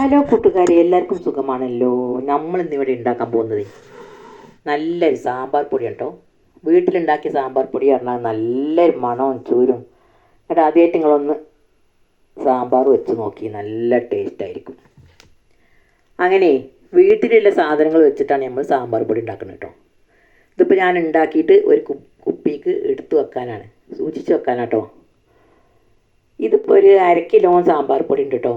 Hello കൂട്ടുകാരെ, എല്ലാവർക്കും സുഖമാണല്ലോ. നമ്മൾ ഇന്നിവിടെ ഉണ്ടാക്കാൻ പോകുന്നത് നല്ലൊരു സാമ്പാർ പൊടി കേട്ടോ. വീട്ടിലുണ്ടാക്കിയ സാമ്പാർ പൊടി പറഞ്ഞാൽ നല്ലൊരു മണവും ചൂരും. എന്നിട്ട് ആദ്യമായിട്ട് നിങ്ങളൊന്ന് സാമ്പാർ വെച്ച് നോക്കി, നല്ല ടേസ്റ്റ് ആയിരിക്കും. അങ്ങനെ വീട്ടിലുള്ള സാധനങ്ങൾ വെച്ചിട്ടാണ് നമ്മൾ സാമ്പാർ പൊടി ഉണ്ടാക്കുന്നത് കേട്ടോ. ഇതിപ്പോൾ ഞാൻ ഉണ്ടാക്കിയിട്ട് ഒരു കുപ്പിക്ക് എടുത്തു വെക്കാനാണ്, സൂക്ഷിച്ച് വെക്കാനാട്ടോ. ഇതിപ്പോൾ ഒരു 1/2 കിലോ സാമ്പാർ പൊടി ഉണ്ട് കേട്ടോ.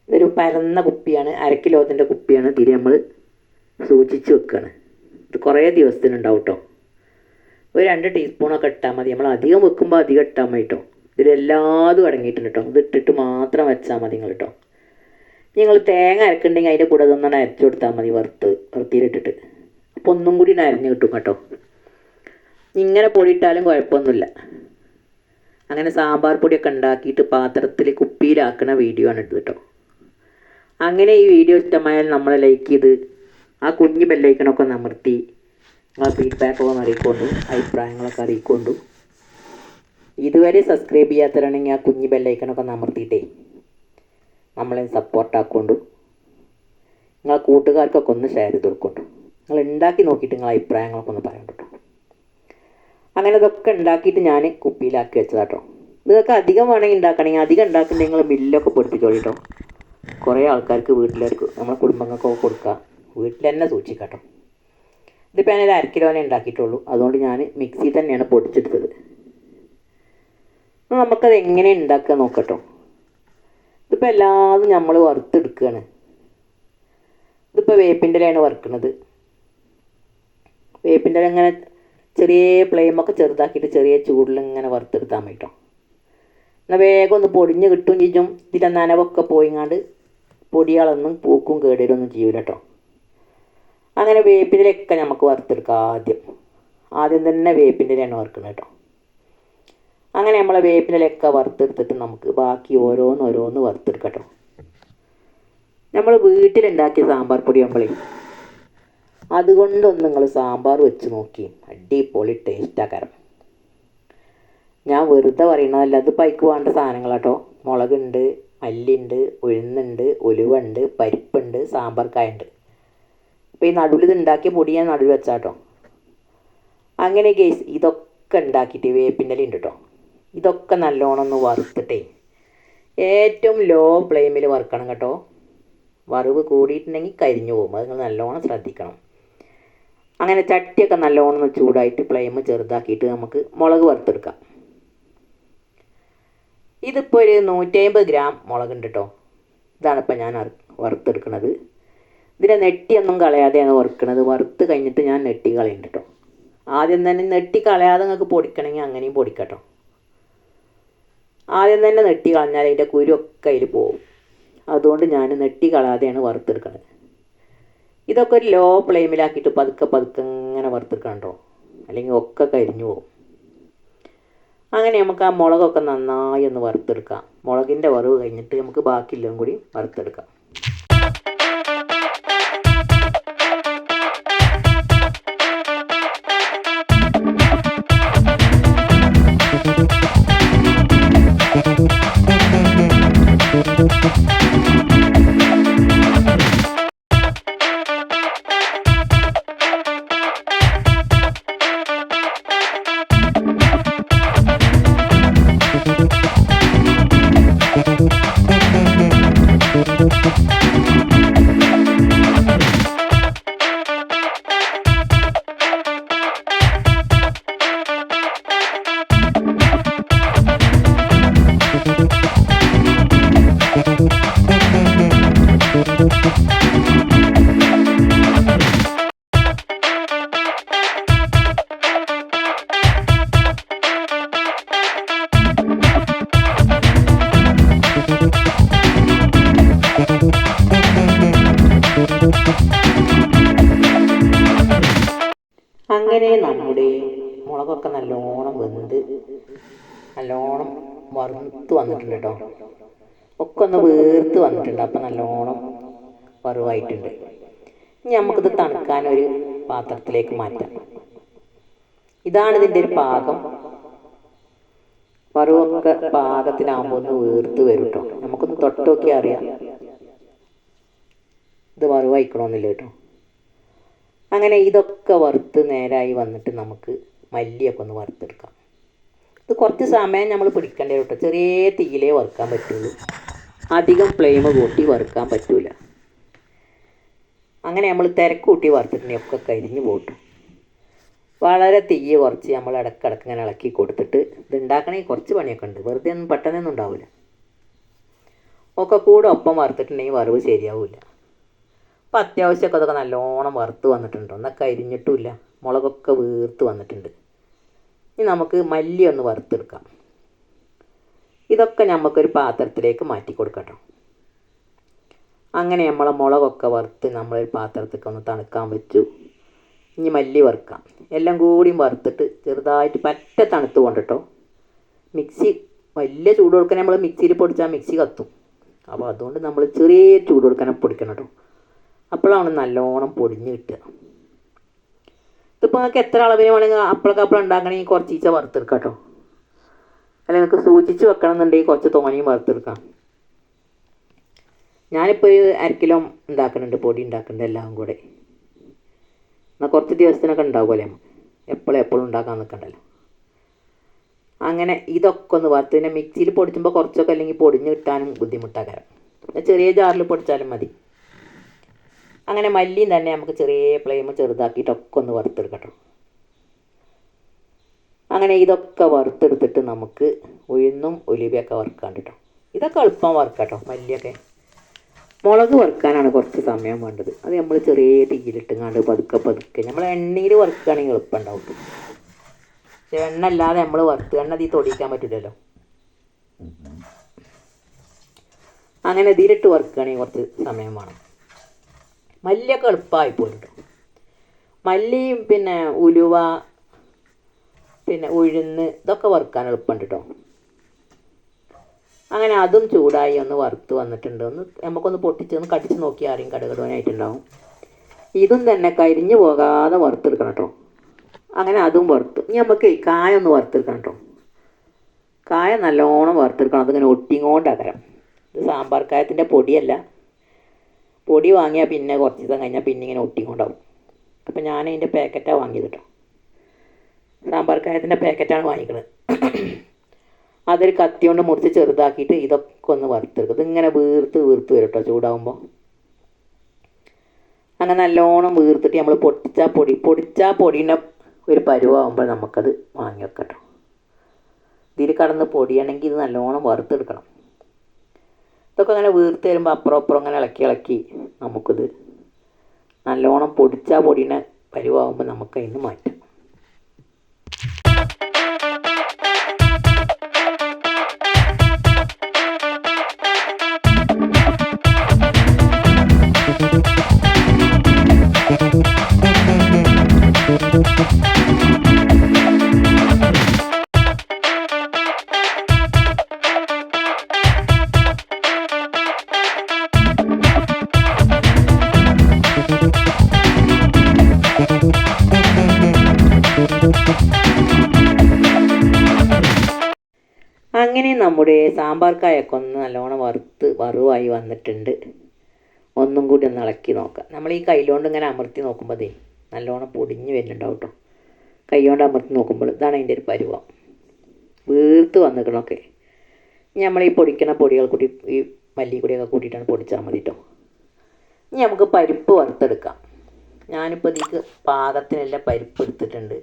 ഇതൊരു പരന്ന കുപ്പിയാണ്, 1/2 കിലോത്തിൻ്റെ കുപ്പിയാണ്. തിരി നമ്മൾ സൂക്ഷിച്ച് വെക്കുകയാണ്. ഇത് കുറേ ദിവസത്തിനുണ്ടാവും കേട്ടോ. ഒരു 2 ടീസ്പൂണൊക്കെ ഇട്ടാൽ മതി. നമ്മൾ അധികം വെക്കുമ്പോൾ അധികം ഇട്ടാൽ മതി കേട്ടോ. ഇതിലെല്ലാതും അടങ്ങിയിട്ടുണ്ട് കേട്ടോ. ഇത് ഇട്ടിട്ട് മാത്രം വെച്ചാൽ മതി നിങ്ങൾ കേട്ടോ. നിങ്ങൾ തേങ്ങ അരക്കുന്നുണ്ടെങ്കിൽ അതിൻ്റെ കൂടെ ഇതൊന്നും അരച്ചു കൊടുത്താൽ മതി, വറുത്തിയിട്ടിട്ട്. അപ്പോൾ ഒന്നും കൂടി അരഞ്ഞ് കിട്ടും കേട്ടോ. ഇങ്ങനെ പൊടിയിട്ടാലും കുഴപ്പമൊന്നുമില്ല. അങ്ങനെ സാമ്പാർ പൊടിയൊക്കെ ഉണ്ടാക്കിയിട്ട് പാത്രത്തിൽ കുപ്പിയിലാക്കുന്ന വീഡിയോ ആണ് ഇത് കേട്ടോ. അങ്ങനെ ഈ വീഡിയോ ഇഷ്ടമായാൽ നമ്മളെ ലൈക്ക് ചെയ്ത് ആ കുഞ്ഞ് ബെല്ലൈക്കണൊക്കെ അമർത്തി നിങ്ങളെ ഫീഡ്ബാക്കൊക്കെ അറിയിക്കൊണ്ടു, അഭിപ്രായങ്ങളൊക്കെ അറിയിക്കൊണ്ടു. ഇതുവരെ സബ്സ്ക്രൈബ് ചെയ്യാത്തവരാണെങ്കിൽ ആ കുഞ്ഞ് ബെല്ലൈക്കണൊക്കെ അമർത്തിയിട്ടേ നമ്മളെ സപ്പോർട്ടാക്കൊണ്ടു. നിങ്ങളെ കൂട്ടുകാർക്കൊക്കെ ഒന്ന് ഷെയർ ചെയ്ത് കൊടുക്കൊണ്ടു. നിങ്ങൾ ഉണ്ടാക്കി നോക്കിയിട്ട് നിങ്ങളെ അഭിപ്രായങ്ങളൊക്കെ ഒന്ന് പറയണ്ട കേട്ടോ. അങ്ങനെ ഇതൊക്കെ ഉണ്ടാക്കിയിട്ട് ഞാൻ കുപ്പിയിലാക്കി വെച്ചതാട്ടോ. ഇതൊക്കെ അധികം വേണമെങ്കിൽ ഉണ്ടാക്കണമെങ്കിൽ അധികം ഉണ്ടാക്കുന്നുണ്ടെങ്കിൽ നിങ്ങൾ ബില്ലൊക്കെ പൊടിപ്പിച്ചോളി കേട്ടോ. കുറേ ആൾക്കാർക്ക് വീട്ടിലേക്ക് നമ്മളെ കുടുംബങ്ങൾക്കൊക്കെ കൊടുക്കുക, വീട്ടിൽ തന്നെ സൂക്ഷിക്കാം കേട്ടോ. ഇതിപ്പോൾ ഞാനൊരു 1/2 കിലോനെ ഉണ്ടാക്കിയിട്ടുള്ളൂ. അതുകൊണ്ട് ഞാൻ മിക്സിയിൽ തന്നെയാണ് പൊടിച്ചെടുത്തത്. നമുക്കത് എങ്ങനെ ഉണ്ടാക്കുക നോക്കട്ടോ. ഇതിപ്പോൾ എല്ലാതും നമ്മൾ വറുത്തെടുക്കുകയാണ്. ഇതിപ്പോൾ വേപ്പിൻ്റെ ഇലയാണ് വറുക്കുന്നത്. വേപ്പിൻ്റെ ഇല ഇങ്ങനെ ചെറിയ ഫ്ലെയിമൊക്കെ ചെറുതാക്കിയിട്ട് ചെറിയ ചൂടിൽ ഇങ്ങനെ വറുത്തെടുത്താൽ മതി കേട്ടോ. എന്നാൽ വേഗം ഒന്ന് പൊടിഞ്ഞ് കിട്ടും ചെയ്യും. ഇതിൻ്റെ നനവൊക്കെ പോയിങ്ങാണ്ട് പൊടികളൊന്നും പൂക്കും കേടുവരൊന്നും ചെയ്യൂല കേട്ടോ. അങ്ങനെ വേപ്പിൻ്റെലൊക്കെ നമുക്ക് വറുത്തെടുക്കാം. ആദ്യം തന്നെ വേപ്പിൻ്റെലാണ് വറുക്കുന്നത് കേട്ടോ. അങ്ങനെ നമ്മളെ വേപ്പിൻ്റെലൊക്കെ വറുത്തെടുത്തിട്ട് നമുക്ക് ബാക്കി ഓരോന്ന് വറുത്തെടുക്കാം കേട്ടോ. നമ്മൾ വീട്ടിലുണ്ടാക്കിയ സാമ്പാർ പൊടി ആകുമ്പോഴേ അതുകൊണ്ടൊന്ന് നിങ്ങൾ സാമ്പാർ വെച്ച് നോക്കി, അടിപൊളി ടേസ്റ്റാക്കാരം. ഞാൻ വെറുതെ പറയണതല്ല, അത് പൈക്ക് വേണ്ട സാധനങ്ങളാട്ടോ. മുളകുണ്ട്, മല്ലിയുണ്ട്, ഉഴുന്നുണ്ട്, ഉലുവുണ്ട്, പരിപ്പുണ്ട്, സാമ്പാർ കായുണ്ട്. അപ്പോൾ ഈ നടുവിൽ ഇത് ഉണ്ടാക്കിയ പൊടി ഞാൻ നടുവിൽ വെച്ചാട്ടോ. അങ്ങനെ കേസ് ഇതൊക്കെ ഉണ്ടാക്കിയിട്ട് വേപ്പിൻ്റെ ഇല ഉണ്ട് കേട്ടോ. ഇതൊക്കെ നല്ലോണം ഒന്ന് വറുത്തിട്ടേ ഏറ്റവും ലോ ഫ്ലെയിമിൽ വറുക്കണം കേട്ടോ. വറവ് കൂടിയിട്ടുണ്ടെങ്കിൽ കരിഞ്ഞു പോകും. അത് നിങ്ങൾ നല്ലോണം ശ്രദ്ധിക്കണം. അങ്ങനെ ചട്ടിയൊക്കെ നല്ലോണം ഒന്ന് ചൂടായിട്ട് ഫ്ലെയിം ചെറുതാക്കിയിട്ട് നമുക്ക് മുളക് വറുത്തെടുക്കാം. ഇതിപ്പോൾ ഒരു 150 ഗ്രാം മുളകുണ്ട് കേട്ടോ. ഇതാണിപ്പോൾ ഞാൻ വറുത്തെടുക്കുന്നത്. ഇതിൻ്റെ നെട്ടിയൊന്നും കളയാതെയാണ് വറുക്കുന്നത്. വറുത്ത് കഴിഞ്ഞിട്ട് ഞാൻ നെട്ടി കളയുന്നുണ്ട് കേട്ടോ. ആദ്യം തന്നെ നെട്ടി കളയാതെ നിങ്ങൾക്ക് പൊടിക്കണമെങ്കിൽ അങ്ങനെയും പൊടിക്കട്ടോ. ആദ്യം തന്നെ നെട്ടി കളഞ്ഞാൽ അതിൻ്റെ കുരുവൊക്കെ അതിൽ പോകും. അതുകൊണ്ട് ഞാൻ നെട്ടി കളയാതെയാണ് വറുത്തെടുക്കുന്നത്. ഇതൊക്കെ ഒരു ലോ ഫ്ലെയിമിലാക്കിയിട്ട് പതുക്കെ ഇങ്ങനെ വറുത്തെടുക്കണം കേട്ടോ. അല്ലെങ്കിൽ ഒക്കെ കരിഞ്ഞു പോകും. അങ്ങനെ നമുക്ക് ആ മുളകൊക്കെ നന്നായി ഒന്ന് വറുത്തെടുക്കാം. മുളകിൻ്റെ വറവ് കഴിഞ്ഞിട്ട് നമുക്ക് ബാക്കിയെല്ലാം കൂടി വറുത്തെടുക്കാം. അങ്ങനെ നമ്മുടെ മുളകൊക്കെ നല്ലോണം വെന്ത് നല്ലോണം വറുത്ത് വന്നിട്ടുണ്ട് കേട്ടോ. ഒക്കെ ഒന്ന് വീർത്ത് വന്നിട്ടുണ്ട്. അപ്പം നല്ലോണം വറുവായിട്ടുണ്ട്. ഇനി നമുക്കിത് തണുക്കാനൊരു പാത്രത്തിലേക്ക് മാറ്റാം. ഇതാണ് ഇതിൻ്റെ ഒരു പാകം. വറവൊക്കെ പാകത്തിനാകുമ്പോൾ ഒന്ന് വീർത്ത് വരും കേട്ടോ. നമുക്കൊന്ന് തൊട്ട് നോക്കിയാൽ അറിയാം ഇത് വറവായിക്കണമെന്നില്ല കേട്ടോ. അങ്ങനെ ഇതൊക്കെ വറുത്ത് നേരായി വന്നിട്ട് നമുക്ക് മല്ലിയൊക്കെ ഒന്ന് വറുത്തെടുക്കാം. ഇത് കുറച്ച് സമയം നമ്മൾ പിടിക്കേണ്ടത് കേട്ടോ. ചെറിയ തീയിലേ വറുക്കാൻ പറ്റുള്ളൂ, അധികം ഫ്ലെയിം കൂട്ടി വറുക്കാൻ പറ്റില്ല. അങ്ങനെ നമ്മൾ തിരക്കൂട്ടി വറുത്തിട്ടുണ്ടെങ്കിൽ ഒക്കെ കരിഞ്ഞ് പോട്ടും. വളരെ തീ കുറച്ച് നമ്മൾ ഇടക്കിടക്ക് ഇങ്ങനെ ഇളക്കി കൊടുത്തിട്ട് ഇത് ഉണ്ടാക്കണമെങ്കിൽ കുറച്ച് പണിയൊക്കെ ഉണ്ട്, വെറുതെ ഒന്നും പെട്ടെന്നൊന്നും ഉണ്ടാവില്ല. ഒക്കെ കൂടെ ഒപ്പം വറുത്തിട്ടുണ്ടെങ്കിൽ വറവ് ശരിയാവില്ല. അപ്പോൾ അത്യാവശ്യമൊക്കെ അതൊക്കെ നല്ലോണം വറുത്ത് വന്നിട്ടുണ്ട്, എന്നാൽ കരിഞ്ഞിട്ടുമില്ല, മുളകൊക്കെ വീർത്ത് വന്നിട്ടുണ്ട്. ഇനി നമുക്ക് മല്ലി ഒന്ന് വറുത്തെടുക്കാം. ഇതൊക്കെ നമുക്കൊരു പാത്രത്തിലേക്ക് മാറ്റി കൊടുക്കട്ടോ. അങ്ങനെ നമ്മളെ മുളകൊക്കെ വറുത്ത് നമ്മളൊരു പാത്രത്തേക്ക് ഒന്ന് തണുക്കാൻ വെച്ചു. ഇനി മല്ലി വറുക്കാം. എല്ലാം കൂടിയും വറുത്തിട്ട് ചെറുതായിട്ട് പറ്റ തണുത്ത് കൊണ്ടിട്ടോ. മിക്സി വലിയ ചൂട് കൊടുക്കാൻ നമ്മൾ മിക്സിയിൽ പൊടിച്ചാൽ മിക്സി കത്തും. അപ്പോൾ അതുകൊണ്ട് നമ്മൾ ചെറിയ ചൂട് കൊടുക്കാൻ പൊടിക്കണം കേട്ടോ. അപ്പോഴാണ് നല്ലോണം പൊടിഞ്ഞ് കിട്ടുക. ഇതിപ്പോൾ നിങ്ങൾക്ക് എത്ര അളവിന് വേണമെങ്കിൽ അപ്പളക്കപ്പളം ഉണ്ടാക്കണമെങ്കിൽ കുറച്ച് ഈച്ച വറുത്തെടുക്കാം കേട്ടോ. അല്ലെങ്കിൽ നിങ്ങൾക്ക് സൂചിച്ച് വെക്കണം എന്നുണ്ടെങ്കിൽ കുറച്ച് തോനെയും വറുത്തെടുക്കാം. ഞാനിപ്പോൾ ഒരു 1/2 കിലോ ഉണ്ടാക്കുന്നുണ്ട്, പൊടി ഉണ്ടാക്കുന്നുണ്ട് എല്ലാം കൂടെ. എന്നാൽ കുറച്ച് ദിവസത്തിനൊക്കെ ഉണ്ടാവുമല്ലേ, നമുക്ക് എപ്പോഴും ഉണ്ടാക്കാൻ നിൽക്കണ്ടല്ലോ. അങ്ങനെ ഇതൊക്കെ ഒന്ന് വറുത്ത് പിന്നെ മിക്സിയിൽ പൊടിച്ചുമ്പോൾ കുറച്ചൊക്കെ അല്ലെങ്കിൽ പൊടിഞ്ഞ് കിട്ടാനും ബുദ്ധിമുട്ടാകാരം. പിന്നെ ചെറിയ ജാറിൽ പൊടിച്ചാലും മതി. അങ്ങനെ മല്ലിയും തന്നെ നമുക്ക് ചെറിയ ഫ്ലെയിം ചെറുതാക്കിയിട്ടൊക്കെ ഒന്ന് വറുത്തെടുക്കട്ടോ. അങ്ങനെ ഇതൊക്കെ വറുത്തെടുത്തിട്ട് നമുക്ക് ഉഴുന്നും ഉലുവയൊക്കെ വറുക്കാണ്ട് കേട്ടോ. ഇതൊക്കെ എളുപ്പം വറുക്കാട്ടോ. മല്ലിയൊക്കെ മുളക് വറുക്കാനാണ് കുറച്ച് സമയം വേണ്ടത്. അത് നമ്മൾ ചെറിയ തീയിലിട്ടുങ്ങാണ്ട് പതുക്കെ നമ്മൾ എണ്ണയിൽ വറുക്കുകയാണെങ്കിൽ എളുപ്പം ഉണ്ടാവും. പക്ഷേ എണ്ണ അല്ലാതെ നമ്മൾ വറുത്ത് എണ്ണ തീ തൊടിക്കാൻ പറ്റില്ലല്ലോ. അങ്ങനെ ഇതിലിട്ട് വറുക്കുകയാണെങ്കിൽ കുറച്ച് സമയം വേണം. മല്ലിയൊക്കെ എളുപ്പമായി പോലും കേട്ടോ. മല്ലിയും പിന്നെ ഉലുവ പിന്നെ ഉഴുന്ന് ഇതൊക്കെ വറുക്കാൻ എളുപ്പമുണ്ട് കേട്ടോ. അങ്ങനെ അതും ചൂടായി ഒന്ന് വറുത്ത് വന്നിട്ടുണ്ട്. നമുക്കൊന്ന് പൊട്ടിച്ച് കടിച്ച് നോക്കി ആരെയും കടുകടുവാനായിട്ടുണ്ടാവും. ഇതും തന്നെ കരിഞ്ഞു പോകാതെ വറുത്തെടുക്കണം കേട്ടോ. അങ്ങനെ അതും വറുത്ത് ഇനി നമുക്ക് കായ ഒന്ന് വറുത്തെടുക്കണം കേട്ടോ. കായ നല്ലോണം വറുത്തെടുക്കണം. അതിങ്ങനെ ഒട്ടിങ്ങോണ്ടാക്കണം. ഇത് സാമ്പാർ കായത്തിൻ്റെ പൊടിയല്ല. പൊടി വാങ്ങിയാൽ പിന്നെ കുറച്ച് ദിവസം കഴിഞ്ഞാൽ പിന്നെ ഇങ്ങനെ ഒട്ടിക്കൊണ്ടാവും. അപ്പം ഞാൻ അതിൻ്റെ പാക്കറ്റാണ് വാങ്ങിയത് കേട്ടോ. സാമ്പാർ കായത്തിൻ്റെ പാക്കറ്റാണ് വാങ്ങിക്കുന്നത്. അതൊരു കത്തി കൊണ്ട് മുറിച്ച് ചെറുതാക്കിയിട്ട് ഇതൊക്കെ ഒന്ന് വറുത്തെടുക്കും. ഇതിങ്ങനെ വീർത്ത് വരും കേട്ടോ ചൂടാകുമ്പോൾ. അങ്ങനെ നല്ലോണം വീർത്തിട്ട് നമ്മൾ പൊടിച്ചാൽ പൊടീൻ്റെ ഒരു പരുവാകുമ്പോൾ നമുക്കത് വാങ്ങി വെക്കാം കേട്ടോ. ഇതിൽ കടന്ന് പൊടിയാണെങ്കിൽ ഇത് നല്ലോണം വറുത്തെടുക്കണം. ഇതൊക്കെ അങ്ങനെ വീർത്ത് വരുമ്പോൾ അപ്പുറം അങ്ങനെ ഇളക്കി നമുക്കിത് നല്ലോണം പൊടീൻ്റെ പരുവാകുമ്പോൾ നമുക്ക് അതിന് മാറ്റാം. അങ്ങനെ നമ്മുടെ സാമ്പാർ കായൊക്കെ ഒന്ന് നല്ലോണം വറുവായി വന്നിട്ടുണ്ട്. ഒന്നും കൂടി ഒന്ന് ഇളക്കി നോക്കാം. നമ്മൾ ഈ കൈകൊണ്ട് ഇങ്ങനെ അമർത്തി നോക്കുമ്പോൾ നല്ലോണം പൊടിഞ്ഞ് വരുന്നുണ്ടാവും കേട്ടോ. കൈ കൊണ്ട് അമർത്തി നോക്കുമ്പോൾ ഇതാണ് അതിൻ്റെ ഒരു പരുവം. വീർത്ത് വന്നിക്കണമൊക്കെ. ഇനി നമ്മൾ ഈ പൊടിക്കണ പൊടികൾ കൂടി ഈ മല്ലിപ്പൊടിയൊക്കെ കൂട്ടിയിട്ടാണ് പൊടിച്ചാൽ മതി കേട്ടോ. ഇനി നമുക്ക് പരിപ്പ് വറുത്തെടുക്കാം. ഞാനിപ്പോൾ ഇതിക്ക് പാകത്തിനെല്ലാം പരിപ്പ് എടുത്തിട്ടുണ്ട്.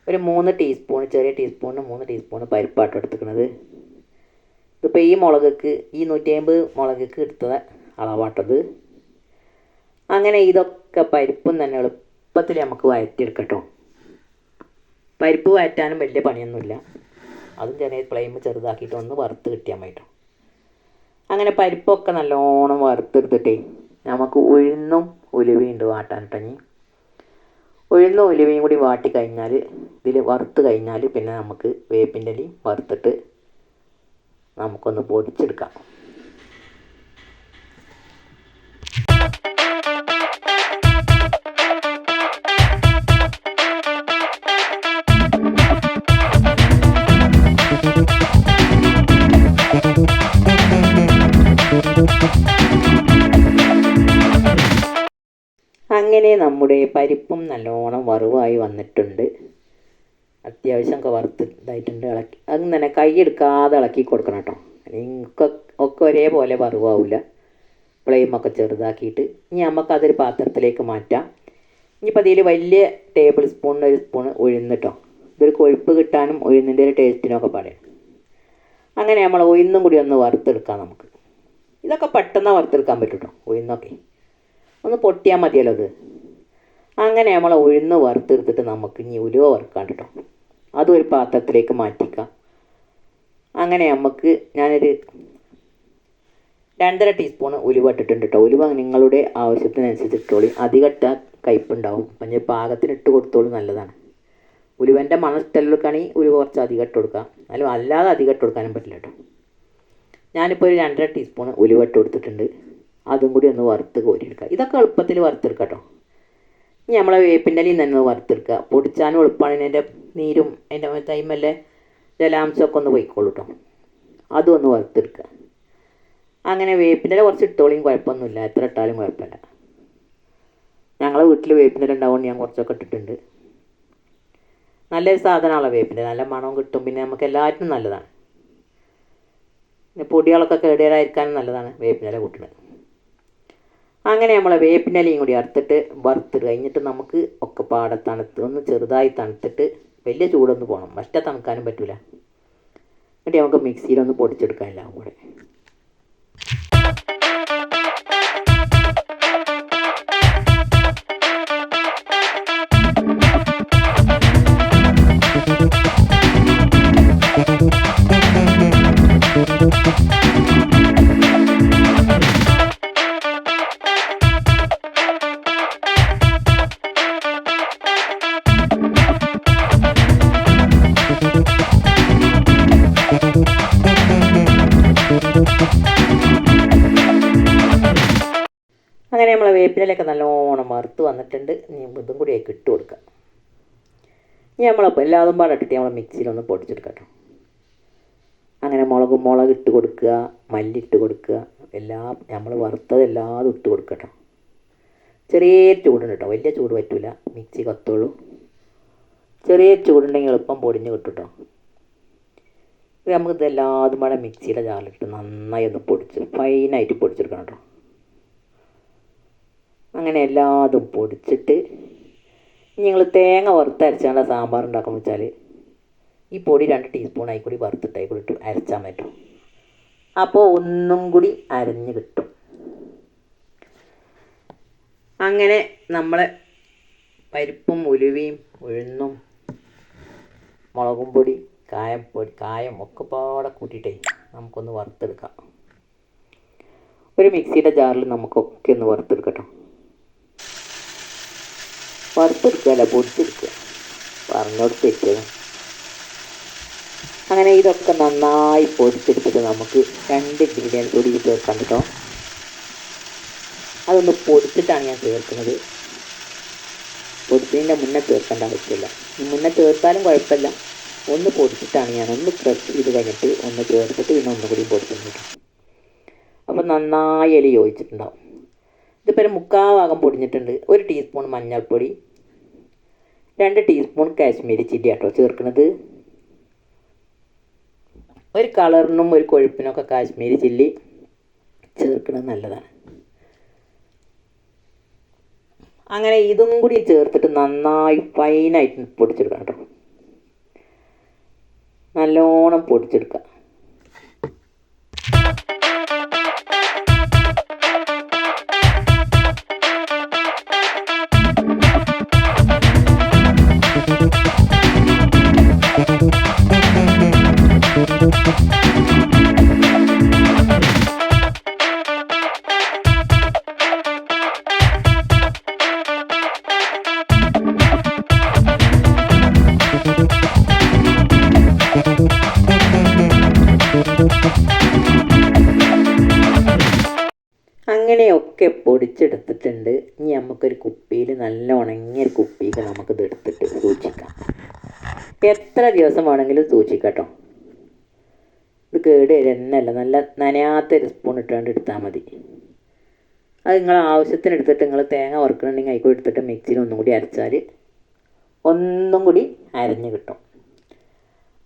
ഒരു 3 ടീസ്പൂൺ, ചെറിയ ടീസ്പൂണിന് 3 ടീസ്പൂൺ പരിപ്പാട്ടോ എടുത്തിരിക്കുന്നത്. ഇതിപ്പോൾ ഈ മുളകക്ക് ഈ 150 മുളകക്ക് എടുത്ത അളവാട്ടത്. അങ്ങനെ ഇതൊക്കെ പരിപ്പും തന്നെ എളുപ്പത്തിൽ നമുക്ക് വഴറ്റിയെടുക്കട്ടോ. പരിപ്പ് വഴറ്റാനും വലിയ പണിയൊന്നുമില്ല. അതും ചെറിയ ഫ്ലെയിം ചെറുതാക്കിയിട്ട് ഒന്ന് വറുത്ത് കിട്ടിയാൽ മതി കേട്ടോ. അങ്ങനെ പരിപ്പൊക്കെ നല്ലോണം വറുത്തെടുത്തിട്ടേ നമുക്ക് ഉഴുന്നും ഉലുവയുണ്ട് വാട്ടാൻ കേട്ടോ. ഉഴുന്നും ഉലുവയും കൂടി വാട്ടി കഴിഞ്ഞാൽ ഇതിൽ വറുത്ത് കഴിഞ്ഞാൽ പിന്നെ നമുക്ക് വേപ്പിൻ്റെ ഇലയും വറുത്തിട്ട് നമുക്കൊന്ന് പൊടിച്ചെടുക്കാം. അങ്ങനെ നമ്മുടെ പരിപ്പും നല്ലോണം വറുവായി വന്നിട്ടുണ്ട്. അത്യാവശ്യമൊക്കെ വറുത്ത് ഇതായിട്ടുണ്ട്. ഇളക്കി അങ്ങനെ കൈയെടുക്കാതെ ഇളക്കി കൊടുക്കണം കേട്ടോ. അല്ലെങ്കിൽ ഒക്കെ ഒരേപോലെ വറുവാവില്ല. ഫ്ലെയിമൊക്കെ ചെറുതാക്കിയിട്ട് ഇനി നമുക്കതൊരു പാത്രത്തിലേക്ക് മാറ്റാം. ഇനിയിപ്പോൾ അതിൽ വലിയ ടേബിൾ സ്പൂണിന് ഒരു സ്പൂൺ ഉഴുന്ന് കേട്ടോ. ഇതൊരു കൊഴുപ്പ് കിട്ടാനും ഉഴുന്നിൻ്റെ ഒരു ടേസ്റ്റിനൊക്കെ പറയാം. അങ്ങനെ നമ്മൾ ഉഴുന്നും കൂടി ഒന്ന് വറുത്തെടുക്കാം നമുക്ക്. ഇതൊക്കെ പെട്ടെന്ന് വറുത്തെടുക്കാൻ പറ്റും കേട്ടോ. ഉഴുന്നൊക്കെ ഒന്ന് പൊട്ടിയാൽ മതിയല്ലോ അത്. അങ്ങനെ നമ്മൾ ഉഴുന്ന് വറുത്തെടുത്തിട്ട് നമുക്ക് ഇനി ഉലുവ വറുക്കാം കേട്ടോ. അതും ഒരു പാത്രത്തിലേക്ക് മാറ്റിക്കാം. അങ്ങനെ നമുക്ക് ഞാനൊരു 2.5 ടീസ്പൂൺ ഉലുവ ഇട്ടിട്ടുണ്ട് കേട്ടോ. ഉലുവ നിങ്ങളുടെ ആവശ്യത്തിനനുസരിച്ച് ഇട്ടോളി. അധികം ഇട്ടാൽ കയ്പ്പുണ്ടാവും. അപ്പം പാകത്തിന് ഇട്ട് കൊടുത്തോളൂ, നല്ലതാണ്. ഉലുവൻ്റെ മണം ഇഷ്ടമുള്ളവർക്കാണെങ്കിൽ ഉലുവ കുറച്ച് അധികം ഇട്ട് കൊടുക്കാം. അല്ലാതെ അധികം ഇട്ട് കൊടുക്കാനും പറ്റില്ല കേട്ടോ. ഞാനിപ്പോൾ ഒരു 2.5 ടീസ്പൂൺ ഉലുവ ഇട്ട് കൊടുത്തിട്ടുണ്ട്. അതും കൂടി ഒന്ന് വറുത്ത് കോരിയെടുക്കുക. ഇതൊക്കെ എളുപ്പത്തിൽ വറുത്തെടുക്കുക കേട്ടോ. ഇനി നമ്മളെ വേപ്പിൻ്റെ ഇലയിൽ തന്നെ വറുത്തെടുക്കുക. പൊടിച്ചാനും എളുപ്പമാണ്. അതിൻ്റെ നീരും അതിൻ്റെ തൈമല്ലേ ജലാംശമൊക്കെ ഒന്ന് പോയിക്കോളൂ കേട്ടോ. അതും ഒന്ന് വറുത്തെടുക്കുക. അങ്ങനെ വേപ്പിൻ്റെ ഇല കുറച്ച് ഇട്ടോളിയും കുഴപ്പമൊന്നുമില്ല, എത്ര ഇട്ടാലും കുഴപ്പമില്ല. ഞങ്ങളെ വീട്ടിൽ വേപ്പിൻ്റെ ഇല ഉണ്ടാവുകൊണ്ട് ഞാൻ കുറച്ചൊക്കെ ഇട്ടിട്ടുണ്ട്. നല്ലൊരു സാധനമാണല്ലോ വേപ്പിൻ്റെ. നല്ല മണവും കിട്ടും. പിന്നെ നമുക്ക് എല്ലാറ്റിനും നല്ലതാണ്. പിന്നെ പൊടികളൊക്കെ കേടുവരാതിരിക്കാനും നല്ലതാണ് വേപ്പിൻ്റെ ഇല കൂട്ടുന്നത്. അങ്ങനെ നമ്മളെ വേപ്പിൻ്റെ ഇലയും കൂടി വറുത്ത് കഴിഞ്ഞിട്ട് നമുക്ക് ഒക്കെ പാടെ തണുത്ത് ഒന്ന് ചെറുതായി തണുത്തിട്ട്, വലിയ ചൂടൊന്ന് പോകണം, മറ്റേ തണുക്കാനും പറ്റില്ല. എന്നിട്ട് നമുക്ക് മിക്സിയിലൊന്ന് പൊടിച്ചെടുക്കാം എല്ലാം കൂടെ. അങ്ങനെ നമ്മളെ വേപ്പിലൊക്കെ നല്ലോണം വറുത്ത് വന്നിട്ടുണ്ട്. ഇനി ഇതും കൂടി ആയി ഇട്ട് കൊടുക്കാം. ഇനി നമ്മളപ്പോൾ എല്ലാതും പാടെ ഇട്ടിട്ട് നമ്മൾ മിക്സിയിലൊന്ന് പൊടിച്ചെടുക്കാം കേട്ടോ. അങ്ങനെ മുളക് ഇട്ട് കൊടുക്കുക, മല്ലി ഇട്ട് കൊടുക്കുക, എല്ലാം നമ്മൾ വറുത്തത് എല്ലാതും ഇട്ട് കൊടുക്കുക കേട്ടോ. ചെറിയ ചൂടുണ്ട് കേട്ടോ, വലിയ ചൂട് പറ്റില്ല, മിക്സി കത്തുള്ളൂ. ചെറിയ ചൂടുണ്ടെങ്കിൽ എളുപ്പം പൊടിഞ്ഞ് കിട്ടും കേട്ടോ. ഇത് നമുക്ക് ഇതെല്ലാതും പാടെ മിക്സിയുടെ ജാറിലിട്ട് നന്നായി ഒന്ന് ഫൈനായിട്ട് പൊടിച്ചെടുക്കണം കേട്ടോ. അങ്ങനെ എല്ലാതും പൊടിച്ചിട്ട് നിങ്ങൾ തേങ്ങ വറുത്തരച്ചാണ്ട് സാമ്പാർ ഉണ്ടാക്കുമ്പോൾ വെച്ചാൽ ഈ പൊടി 2 ടീസ്പൂൺ ആയിക്കൂടി വറുത്തിട്ടായിക്കൂടി ഇട്ട് അരച്ചാൽ പറ്റും. അപ്പോൾ ഒന്നും കൂടി അരഞ്ഞ് കിട്ടും. അങ്ങനെ നമ്മളെ പരിപ്പും ഉലുവയും ഉഴുന്നും മുളകും പൊടി കായം ഒക്കെ പാടെ കൂട്ടിയിട്ടേ നമുക്കൊന്ന് വറുത്തെടുക്കാം. ഒരു മിക്സിയുടെ ജാറിൽ നമുക്കൊക്കെ ഒന്ന് വറുത്തെടുക്കട്ടോ. വറുത്തെടുക്കുകയല്ല, പൊടിച്ചെടുക്കുക, പറഞ്ഞോടുത്ത് വെച്ചത്. അങ്ങനെ ഇതൊക്കെ നന്നായി പൊടിച്ചെടുത്തിട്ട് നമുക്ക് 2 ഇൻഗ്രീഡിയൻസ് കൂടി ചേർക്കാൻ കേട്ടോ. അതൊന്ന് പൊടിച്ചിട്ടാണ് ഞാൻ ചേർക്കുന്നത്. പൊടിച്ചതിൻ്റെ മുന്നേ ചേർക്കേണ്ട ആവശ്യമില്ല. മുന്നേ ചേർത്താലും കുഴപ്പമില്ല. ഒന്ന് പൊടിച്ചിട്ടാണ് ഞാൻ ഒന്ന് ക്രഷ് ചെയ്ത് കഴിഞ്ഞിട്ട് ഒന്ന് ചേർത്തിട്ട് പിന്നെ ഒന്നുകൂടി പൊടിച്ചിട്ടുണ്ട്. അപ്പോൾ നന്നായി എലി യോജിച്ചിട്ടുണ്ടാവും. ഇതിപ്പോൾ ഒരു 3/4 ഭാഗം പൊടിഞ്ഞിട്ടുണ്ട്. 1 ടീസ്പൂൺ മഞ്ഞൾപ്പൊടി, 2 ടീസ്പൂൺ കാശ്മീരി ചില്ലി കേട്ടോ ചേർക്കുന്നത്. ഒരു കളറിനും ഒരു കൊഴുപ്പിനൊക്കെ കാശ്മീരി ചില്ലി ചേർക്കുന്നത് നല്ലതാണ്. അങ്ങനെ ഇതും കൂടി ചേർത്തിട്ട് നന്നായി ഫൈനായിട്ട് പൊടിച്ചെടുക്കാം കേട്ടോ. നല്ലോണം പൊടിച്ചെടുക്കുക. അങ്ങനെയൊക്കെ പൊടിച്ചെടുത്തിട്ടുണ്ട്. ഇനി നമുക്കൊരു കുപ്പിയിൽ, നല്ല ഉണങ്ങിയൊരു കുപ്പിയിൽ നമുക്കിത് എടുത്തിട്ട് സൂക്ഷിക്കാം. എത്ര ദിവസം വേണമെങ്കിലും സൂക്ഷിക്കാം കേട്ടോ. ഇത് കേട് വരുന്നല്ല, നല്ല നനയാത്തൊരു സ്പൂൺ ഇട്ടുകൊണ്ട് എടുത്താൽ മതി. അത് നിങ്ങൾ ആവശ്യത്തിന് എടുത്തിട്ട് നിങ്ങൾ തേങ്ങ വറുക്കണമെങ്കിൽ അതിൽ എടുത്തിട്ട് മിക്സിയിൽ ഒന്നും കൂടി അരച്ചാൽ ഒന്നും കൂടി അരഞ്ഞ് കിട്ടും.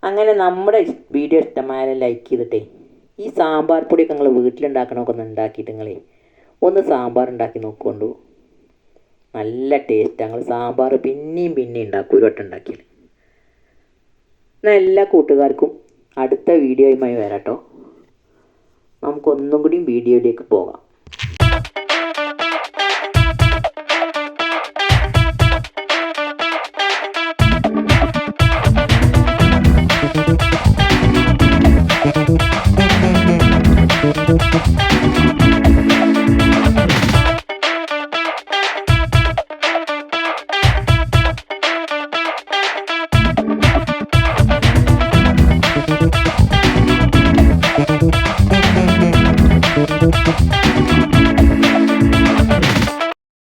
അങ്ങനെ നമ്മുടെ വീഡിയോ ഇഷ്ടമായാലും ലൈക്ക് ചെയ്തിട്ടേ ഈ സാമ്പാർ പൊടിയൊക്കെ നിങ്ങൾ വീട്ടിലുണ്ടാക്കണമൊക്കെ ഒന്ന് ഉണ്ടാക്കിയിട്ട് നിങ്ങളെ ഒന്ന് സാമ്പാർ ഉണ്ടാക്കി നോക്കൊണ്ടു. നല്ല ടേസ്റ്റാണ്. ഞങ്ങൾ സാമ്പാർ പിന്നെയും ഉണ്ടാക്കും ഒരു വട്ടം ഉണ്ടാക്കിയാൽ. എന്നാൽ എല്ലാ കൂട്ടുകാർക്കും അടുത്ത വീഡിയോയുമായി വരാം കേട്ടോ. നമുക്കൊന്നും കൂടി വീഡിയോയിലേക്ക് പോകാം. Thank you.